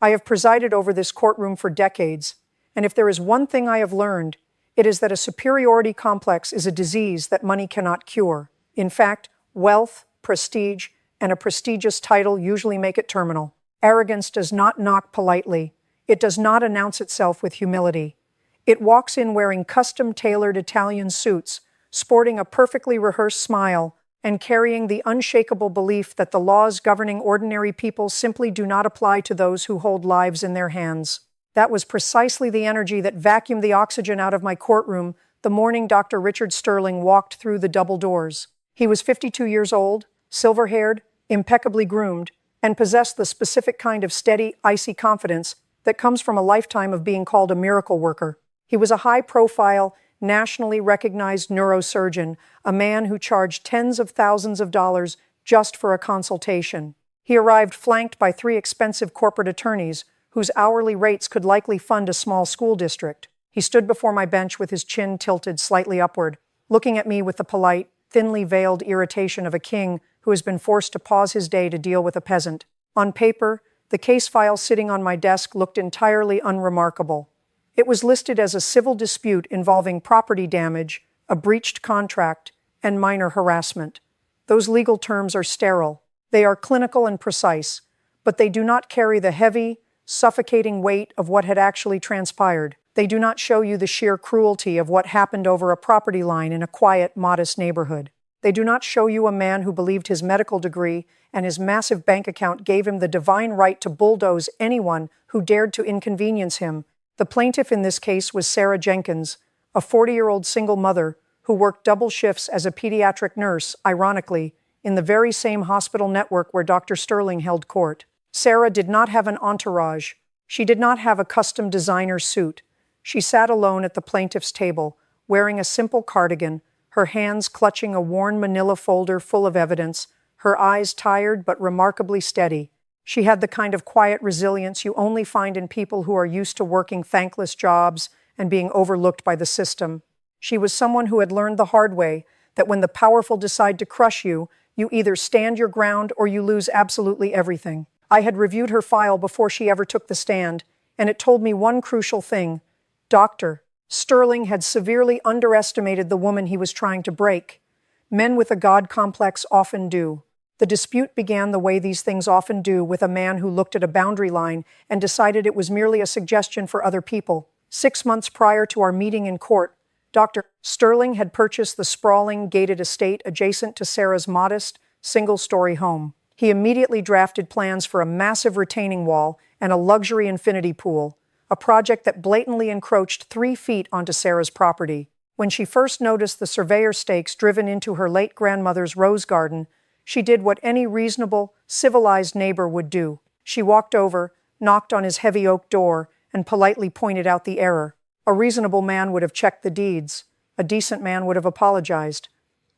I have presided over this courtroom for decades, and if there is one thing I have learned, it is that a superiority complex is a disease that money cannot cure. In fact, wealth, prestige, and a prestigious title usually make it terminal. Arrogance does not knock politely. It does not announce itself with humility. It walks in wearing custom-tailored Italian suits, sporting a perfectly rehearsed smile, and carrying the unshakable belief that the laws governing ordinary people simply do not apply to those who hold lives in their hands. That was precisely the energy that vacuumed the oxygen out of my courtroom the morning Dr. Richard Sterling walked through the double doors. He was 52 years old, silver-haired, impeccably groomed, and possessed the specific kind of steady, icy confidence that comes from a lifetime of being called a miracle worker. He was a high-profile, nationally recognized neurosurgeon, a man who charged tens of thousands of dollars just for a consultation. He arrived flanked by 3 expensive corporate attorneys whose hourly rates could likely fund a small school district. He stood before my bench with his chin tilted slightly upward, looking at me with the polite, thinly veiled irritation of a king who has been forced to pause his day to deal with a peasant. On paper, the case file sitting on my desk looked entirely unremarkable. It was listed as a civil dispute involving property damage, a breached contract, and minor harassment. Those legal terms are sterile. They are clinical and precise, but they do not carry the heavy, suffocating weight of what had actually transpired. They do not show you the sheer cruelty of what happened over a property line in a quiet, modest neighborhood. They do not show you a man who believed his medical degree and his massive bank account gave him the divine right to bulldoze anyone who dared to inconvenience him. The plaintiff in this case was Sarah Jenkins, a 40-year-old single mother who worked double shifts as a pediatric nurse, ironically, in the very same hospital network where Dr. Sterling held court. Sarah did not have an entourage. She did not have a custom designer suit. She sat alone at the plaintiff's table, wearing a simple cardigan, her hands clutching a worn manila folder full of evidence, her eyes tired but remarkably steady. She had the kind of quiet resilience you only find in people who are used to working thankless jobs and being overlooked by the system. She was someone who had learned the hard way that when the powerful decide to crush you, you either stand your ground or you lose absolutely everything. I had reviewed her file before she ever took the stand, and it told me one crucial thing. Dr. Sterling had severely underestimated the woman he was trying to break. Men with a God complex often do. The dispute began the way these things often do, with a man who looked at a boundary line and decided it was merely a suggestion for other people. 6 months prior to our meeting in court, Dr. Sterling had purchased the sprawling, gated estate adjacent to Sarah's modest, single-story home. He immediately drafted plans for a massive retaining wall and a luxury infinity pool, a project that blatantly encroached 3 feet onto Sarah's property. When she first noticed the surveyor stakes driven into her late grandmother's rose garden, she did what any reasonable, civilized neighbor would do. She walked over, knocked on his heavy oak door, and politely pointed out the error. A reasonable man would have checked the deeds. A decent man would have apologized.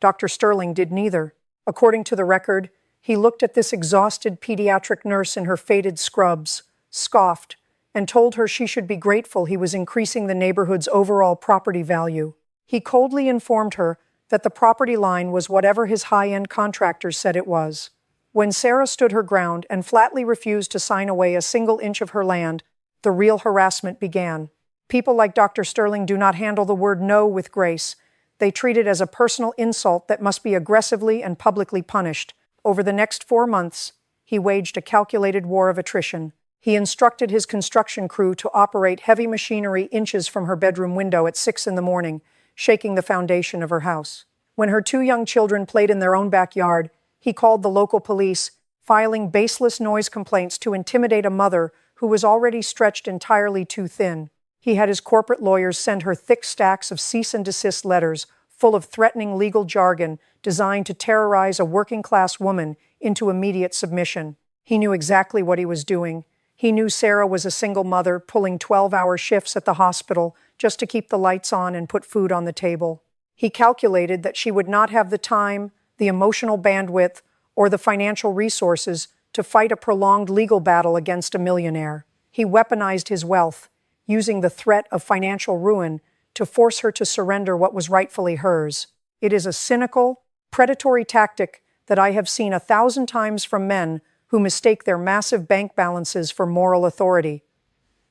Dr. Sterling did neither. According to the record, he looked at this exhausted pediatric nurse in her faded scrubs, scoffed, and told her she should be grateful he was increasing the neighborhood's overall property value. He coldly informed her that the property line was whatever his high-end contractors said it was. When Sarah stood her ground and flatly refused to sign away a single inch of her land, the real harassment began. People like Dr. Sterling do not handle the word no with grace. They treat it as a personal insult that must be aggressively and publicly punished. Over the next 4 months, he waged a calculated war of attrition. He instructed his construction crew to operate heavy machinery inches from her bedroom window at 6 in the morning, shaking the foundation of her house. When her 2 young children played in their own backyard, he called the local police, filing baseless noise complaints to intimidate a mother who was already stretched entirely too thin. He had his corporate lawyers send her thick stacks of cease and desist letters full of threatening legal jargon designed to terrorize a working-class woman into immediate submission. He knew exactly what he was doing. He knew Sarah was a single mother pulling 12-hour shifts at the hospital just to keep the lights on and put food on the table. He calculated that she would not have the time, the emotional bandwidth, or the financial resources to fight a prolonged legal battle against a millionaire. He weaponized his wealth, using the threat of financial ruin to force her to surrender what was rightfully hers. It is a cynical, predatory tactic that I have seen 1,000 times from men who mistake their massive bank balances for moral authority.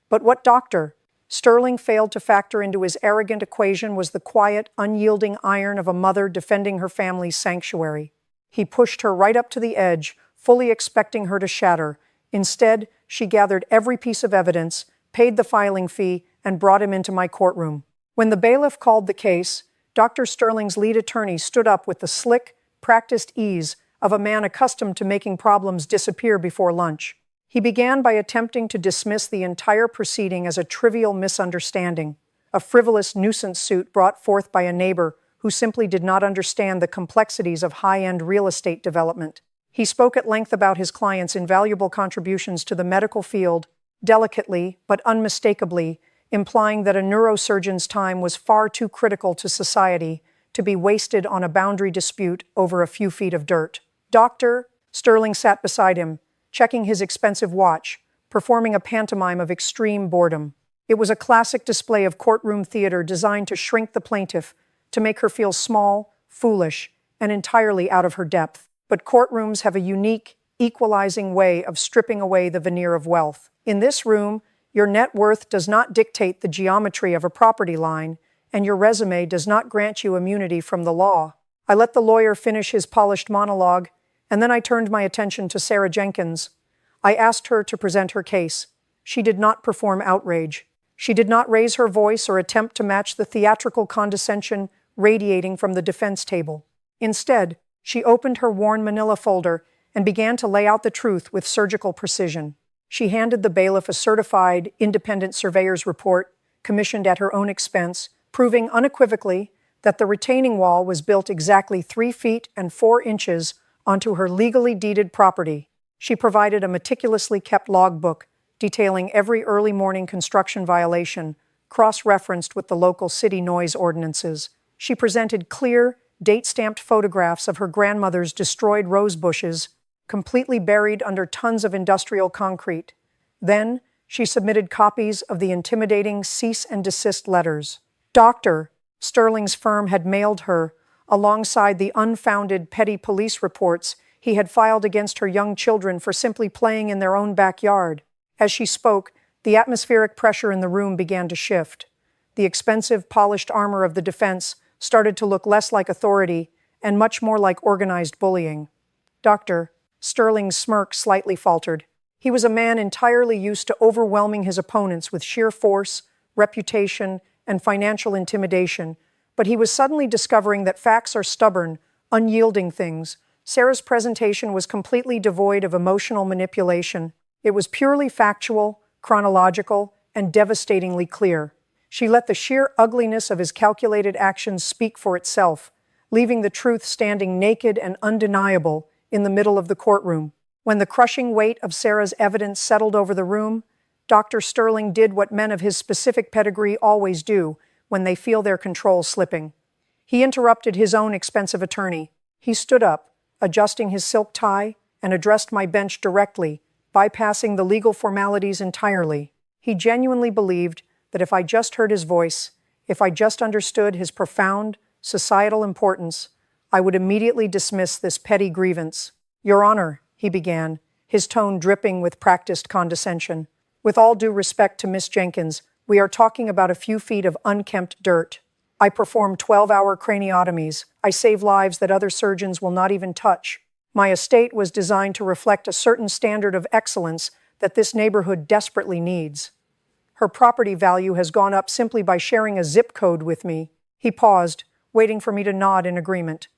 But what Dr. Sterling failed to factor into his arrogant equation was the quiet, unyielding iron of a mother defending her family's sanctuary. He pushed her right up to the edge, fully expecting her to shatter. Instead, she gathered every piece of evidence, paid the filing fee, and brought him into my courtroom. When the bailiff called the case, Dr. Sterling's lead attorney stood up with the slick, practiced ease of a man accustomed to making problems disappear before lunch. He began by attempting to dismiss the entire proceeding as a trivial misunderstanding, a frivolous nuisance suit brought forth by a neighbor who simply did not understand the complexities of high-end real estate development. He spoke at length about his client's invaluable contributions to the medical field, delicately but unmistakably implying that a neurosurgeon's time was far too critical to society to be wasted on a boundary dispute over a few feet of dirt. Dr. Sterling sat beside him, checking his expensive watch, performing a pantomime of extreme boredom. It was a classic display of courtroom theater designed to shrink the plaintiff, to make her feel small, foolish, and entirely out of her depth. But courtrooms have a unique, equalizing way of stripping away the veneer of wealth. In this room, your net worth does not dictate the geometry of a property line, and your resume does not grant you immunity from the law. I let the lawyer finish his polished monologue, and then I turned my attention to Sarah Jenkins. I asked her to present her case. She did not perform outrage. She did not raise her voice or attempt to match the theatrical condescension radiating from the defense table. Instead, she opened her worn manila folder and began to lay out the truth with surgical precision. She handed the bailiff a certified, independent surveyor's report, commissioned at her own expense, proving unequivocally that the retaining wall was built exactly 3 feet and 4 inches onto her legally deeded property. She provided a meticulously kept logbook detailing every early morning construction violation, cross-referenced with the local city noise ordinances. She presented clear, date-stamped photographs of her grandmother's destroyed rose bushes, completely buried under tons of industrial concrete. Then, she submitted copies of the intimidating cease and desist letters Dr. Sterling's firm had mailed her, alongside the unfounded petty police reports he had filed against her young children for simply playing in their own backyard. As she spoke, the atmospheric pressure in the room began to shift. The expensive, polished armor of the defense started to look less like authority and much more like organized bullying. Dr. Sterling's smirk slightly faltered. He was a man entirely used to overwhelming his opponents with sheer force, reputation, and financial intimidation, but he was suddenly discovering that facts are stubborn, unyielding things. Sarah's presentation was completely devoid of emotional manipulation. It was purely factual, chronological, and devastatingly clear. She let the sheer ugliness of his calculated actions speak for itself, leaving the truth standing naked and undeniable in the middle of the courtroom. When the crushing weight of Sarah's evidence settled over the room, Dr. Sterling did what men of his specific pedigree always do when they feel their control slipping. He interrupted his own expensive attorney. He stood up, adjusting his silk tie, and addressed my bench directly, bypassing the legal formalities entirely. He genuinely believed that if I just heard his voice, if I just understood his profound societal importance, I would immediately dismiss this petty grievance. "Your Honor," he began, his tone dripping with practiced condescension. "With all due respect to Miss Jenkins, we are talking about a few feet of unkempt dirt. I perform 12-hour craniotomies. I save lives that other surgeons will not even touch. My estate was designed to reflect a certain standard of excellence that this neighborhood desperately needs. Her property value has gone up simply by sharing a zip code with me." He paused, waiting for me to nod in agreement.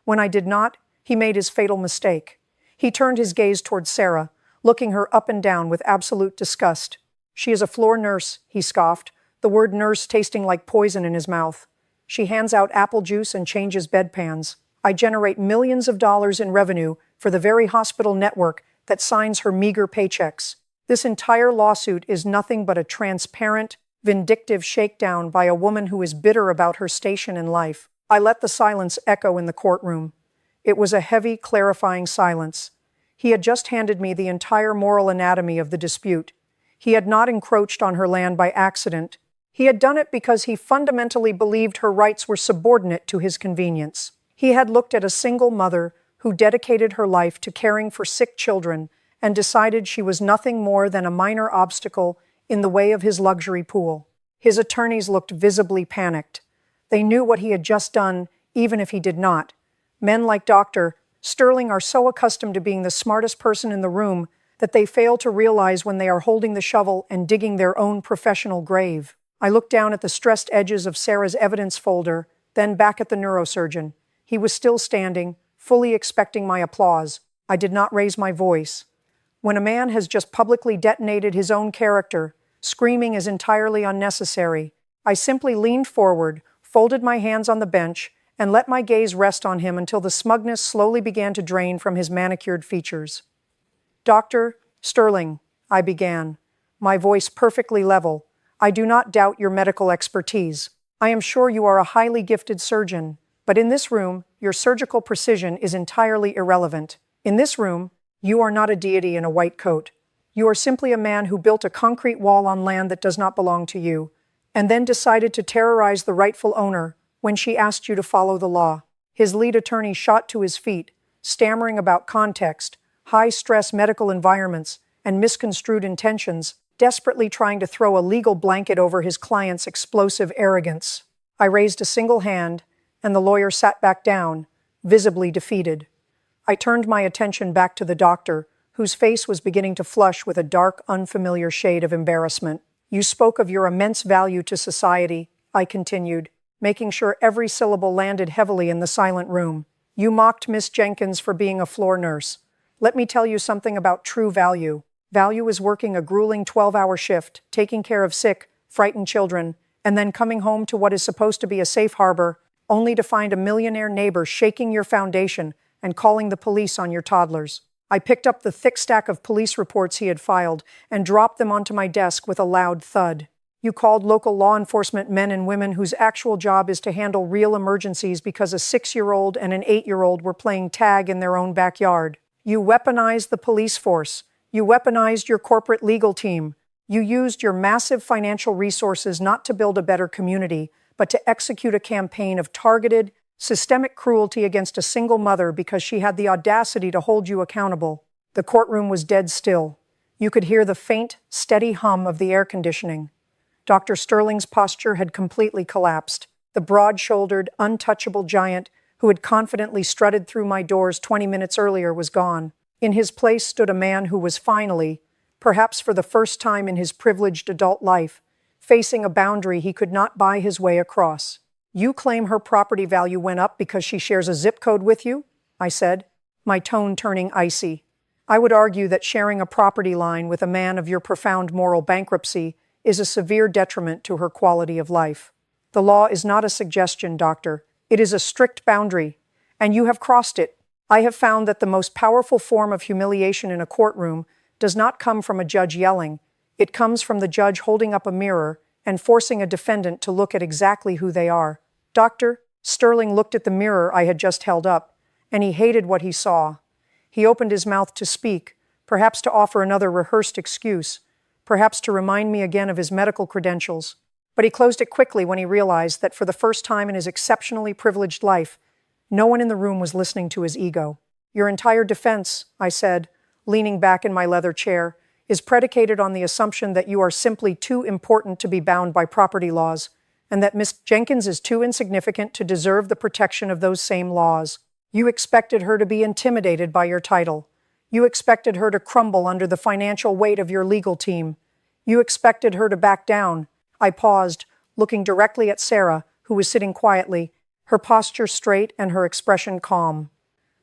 When I did not, he made his fatal mistake. He turned his gaze toward Sarah, looking her up and down with absolute disgust. "She is a floor nurse," he scoffed, the word nurse tasting like poison in his mouth. "She hands out apple juice and changes bedpans. I generate millions of dollars in revenue for the very hospital network that signs her meager paychecks. This entire lawsuit is nothing but a transparent, vindictive shakedown by a woman who is bitter about her station in life." I let the silence echo in the courtroom. It was a heavy, clarifying silence. He had just handed me the entire moral anatomy of the dispute. He had not encroached on her land by accident. He had done it because he fundamentally believed her rights were subordinate to his convenience. He had looked at a single mother who dedicated her life to caring for sick children and decided she was nothing more than a minor obstacle in the way of his luxury pool. His attorneys looked visibly panicked. They knew what he had just done, even if he did not. Men like Dr. Sterling are so accustomed to being the smartest person in the room that they fail to realize when they are holding the shovel and digging their own professional grave. I looked down at the stressed edges of Sarah's evidence folder, then back at the neurosurgeon. He was still standing, fully expecting my applause. I did not raise my voice. When a man has just publicly detonated his own character, screaming is entirely unnecessary. I simply leaned forward, folded my hands on the bench, and let my gaze rest on him until the smugness slowly began to drain from his manicured features. "Dr. Sterling," I began, my voice perfectly level, "I do not doubt your medical expertise. I am sure you are a highly gifted surgeon, but in this room, your surgical precision is entirely irrelevant. In this room, you are not a deity in a white coat. You are simply a man who built a concrete wall on land that does not belong to you, and then decided to terrorize the rightful owner when she asked you to follow the law." His lead attorney shot to his feet, stammering about context, high-stress medical environments, and misconstrued intentions, desperately trying to throw a legal blanket over his client's explosive arrogance. I raised a single hand, and the lawyer sat back down, visibly defeated. I turned my attention back to the doctor, whose face was beginning to flush with a dark, unfamiliar shade of embarrassment. "You spoke of your immense value to society," I continued, making sure every syllable landed heavily in the silent room. "You mocked Miss Jenkins for being a floor nurse. Let me tell you something about true value. Value is working a grueling 12-hour shift, taking care of sick, frightened children, and then coming home to what is supposed to be a safe harbor, only to find a millionaire neighbor shaking your foundation and calling the police on your toddlers." I picked up the thick stack of police reports he had filed and dropped them onto my desk with a loud thud. "You called local law enforcement men and women whose actual job is to handle real emergencies because a 6-year-old and an 8-year-old were playing tag in their own backyard. You weaponized the police force. You weaponized your corporate legal team. You used your massive financial resources not to build a better community, but to execute a campaign of targeted, systemic cruelty against a single mother because she had the audacity to hold you accountable." The courtroom was dead still. You could hear the faint, steady hum of the air conditioning. Dr. Sterling's posture had completely collapsed. The broad-shouldered, untouchable giant who had confidently strutted through my doors 20 minutes earlier was gone. In his place stood a man who was finally, perhaps for the first time in his privileged adult life, facing a boundary he could not buy his way across. "You claim her property value went up because she shares a zip code with you?" I said, my tone turning icy. "I would argue that sharing a property line with a man of your profound moral bankruptcy is a severe detriment to her quality of life. The law is not a suggestion, doctor. It is a strict boundary, and you have crossed it. I have found that the most powerful form of humiliation in a courtroom does not come from a judge yelling. It comes from the judge holding up a mirror and forcing a defendant to look at exactly who they are." Dr. Sterling looked at the mirror I had just held up, and he hated what he saw. He opened his mouth to speak, perhaps to offer another rehearsed excuse, perhaps to remind me again of his medical credentials. But he closed it quickly when he realized that for the first time in his exceptionally privileged life, no one in the room was listening to his ego. "Your entire defense," I said, leaning back in my leather chair, "is predicated on the assumption that you are simply too important to be bound by property laws, and that Miss Jenkins is too insignificant to deserve the protection of those same laws. You expected her to be intimidated by your title. You expected her to crumble under the financial weight of your legal team. You expected her to back down." I paused, looking directly at Sarah, who was sitting quietly, her posture straight and her expression calm.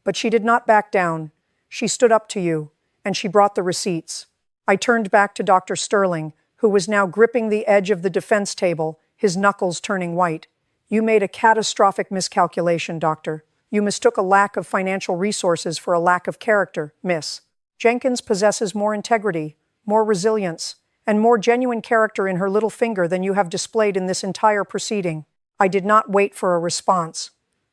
"But she did not back down. She stood up to you, and she brought the receipts." I turned back to Dr. Sterling, who was now gripping the edge of the defense table, his knuckles turning white. "You made a catastrophic miscalculation, doctor. You mistook a lack of financial resources for a lack of character, Miss. Jenkins possesses more integrity, more resilience, and more genuine character in her little finger than you have displayed in this entire proceeding." I did not wait for a response.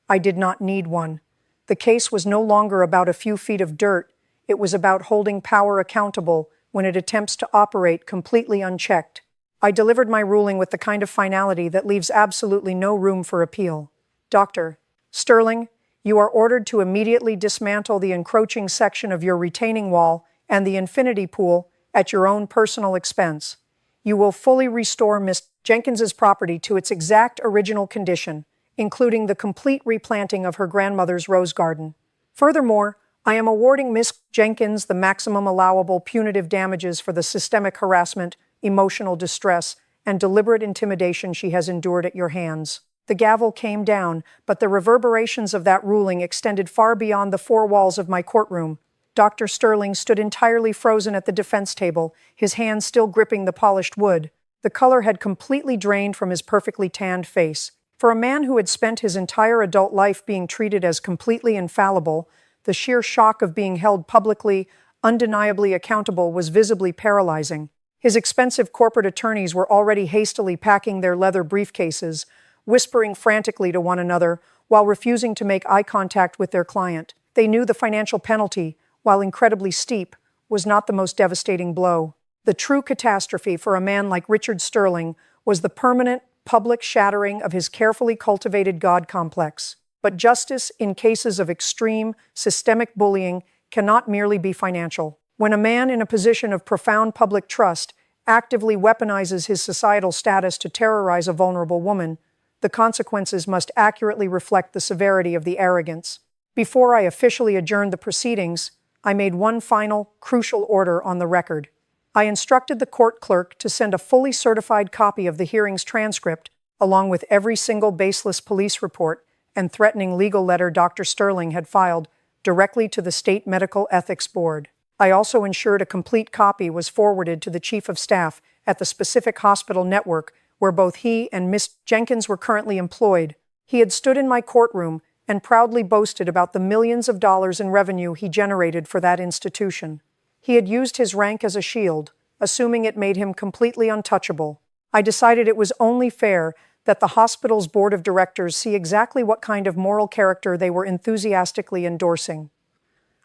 I did not need one. The case was no longer about a few feet of dirt. It was about holding power accountable when it attempts to operate completely unchecked. I delivered my ruling with the kind of finality that leaves absolutely no room for appeal. "Dr. Sterling, you are ordered to immediately dismantle the encroaching section of your retaining wall and the infinity pool at your own personal expense. You will fully restore Miss Jenkins's property to its exact original condition, including the complete replanting of her grandmother's rose garden. Furthermore, I am awarding Miss Jenkins the maximum allowable punitive damages for the systemic harassment, emotional distress, and deliberate intimidation she has endured at your hands. The gavel came down, but the reverberations of that ruling extended far beyond the four walls of my courtroom. Dr. Sterling stood entirely frozen at the defense table, his hands still gripping the polished wood. The color had completely drained from his perfectly tanned face. For a man who had spent his entire adult life being treated as completely infallible, the sheer shock of being held publicly, undeniably accountable was visibly paralyzing. His expensive corporate attorneys were already hastily packing their leather briefcases, whispering frantically to one another while refusing to make eye contact with their client. They knew the financial penalty, while incredibly steep, was not the most devastating blow. The true catastrophe for a man like Richard Sterling was the permanent, public shattering of his carefully cultivated God complex. But justice in cases of extreme, systemic bullying cannot merely be financial. When a man in a position of profound public trust actively weaponizes his societal status to terrorize a vulnerable woman, the consequences must accurately reflect the severity of the arrogance. Before I officially adjourned the proceedings, I made one final, crucial order on the record. I instructed the court clerk to send a fully certified copy of the hearing's transcript, along with every single baseless police report and threatening legal letter Dr. Sterling had filed, directly to the State Medical Ethics Board. I also ensured a complete copy was forwarded to the Chief of Staff at the specific hospital network where both he and Miss Jenkins were currently employed. He had stood in my courtroom and proudly boasted about the millions of dollars in revenue he generated for that institution. He had used his rank as a shield, assuming it made him completely untouchable. I decided it was only fair that the hospital's board of directors see exactly what kind of moral character they were enthusiastically endorsing.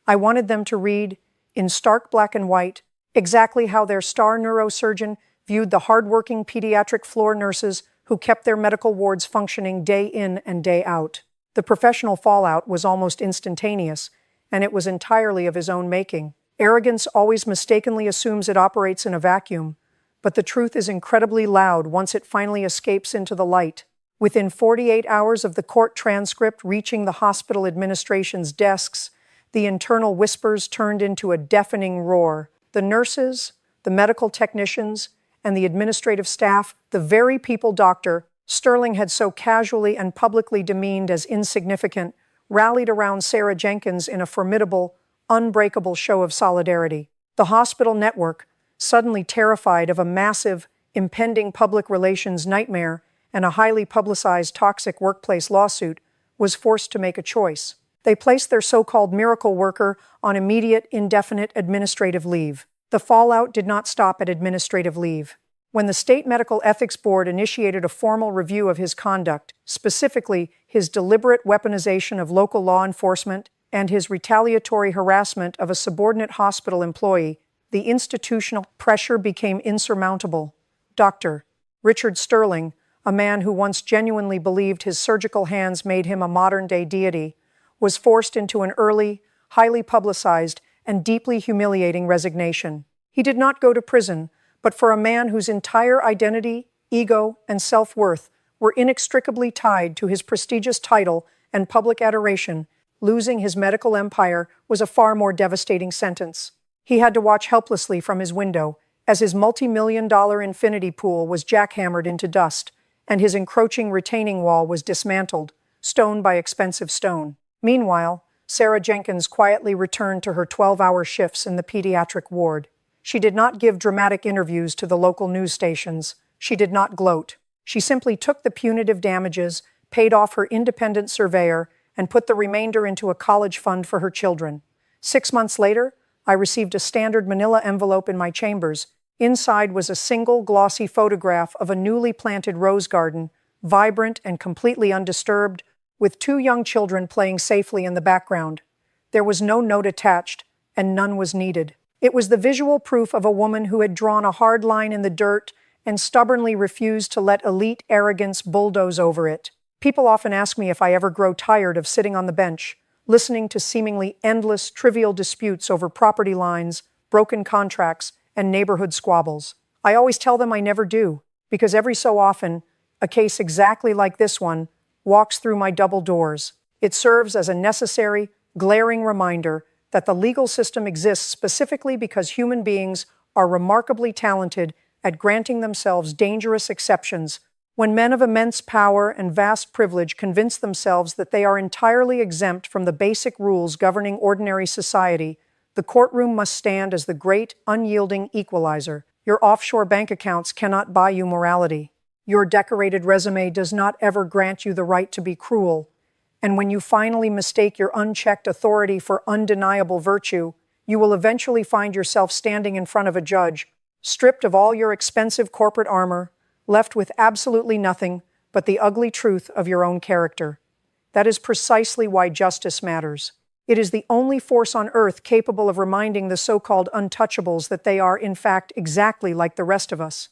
I wanted them to read, in stark black and white, exactly how their star neurosurgeon viewed the hardworking pediatric floor nurses who kept their medical wards functioning day in and day out. The professional fallout was almost instantaneous, and it was entirely of his own making. Arrogance always mistakenly assumes it operates in a vacuum, but the truth is incredibly loud once it finally escapes into the light. Within 48 hours of the court transcript reaching the hospital administration's desks, the internal whispers turned into a deafening roar. The nurses, the medical technicians, and the administrative staff, the very people Dr. Sterling had so casually and publicly demeaned as insignificant, rallied around Sarah Jenkins in a formidable, unbreakable show of solidarity. The hospital network, suddenly terrified of a massive, impending public relations nightmare and a highly publicized toxic workplace lawsuit, was forced to make a choice. They placed their so-called miracle worker on immediate, indefinite administrative leave. The fallout did not stop at administrative leave. When the State Medical Ethics Board initiated a formal review of his conduct, specifically his deliberate weaponization of local law enforcement and his retaliatory harassment of a subordinate hospital employee, the institutional pressure became insurmountable. Dr. Richard Sterling, a man who once genuinely believed his surgical hands made him a modern-day deity, was forced into an early, highly publicized, and deeply humiliating resignation. He did not go to prison, but for a man whose entire identity, ego, and self-worth were inextricably tied to his prestigious title and public adoration, losing his medical empire was a far more devastating sentence. He had to watch helplessly from his window as his multi-million-dollar infinity pool was jackhammered into dust, and his encroaching retaining wall was dismantled, stone by expensive stone. Meanwhile, Sarah Jenkins quietly returned to her 12-hour shifts in the pediatric ward. She did not give dramatic interviews to the local news stations. She did not gloat. She simply took the punitive damages, paid off her independent surveyor, and put the remainder into a college fund for her children. 6 months later, I received a standard manila envelope in my chambers. Inside was a single glossy photograph of a newly planted rose garden, vibrant and completely undisturbed, with 2 young children playing safely in the background. There was no note attached, and none was needed. It was the visual proof of a woman who had drawn a hard line in the dirt and stubbornly refused to let elite arrogance bulldoze over it. People often ask me if I ever grow tired of sitting on the bench, listening to seemingly endless, trivial disputes over property lines, broken contracts, and neighborhood squabbles. I always tell them I never do, because every so often, a case exactly like this one walks through my double doors. It serves as a necessary, glaring reminder that the legal system exists specifically because human beings are remarkably talented at granting themselves dangerous exceptions. When men of immense power and vast privilege convince themselves that they are entirely exempt from the basic rules governing ordinary society, the courtroom must stand as the great, unyielding equalizer. Your offshore bank accounts cannot buy you morality. Your decorated resume does not ever grant you the right to be cruel. And when you finally mistake your unchecked authority for undeniable virtue, you will eventually find yourself standing in front of a judge, stripped of all your expensive corporate armor, left with absolutely nothing but the ugly truth of your own character. That is precisely why justice matters. It is the only force on earth capable of reminding the so-called untouchables that they are, in fact, exactly like the rest of us.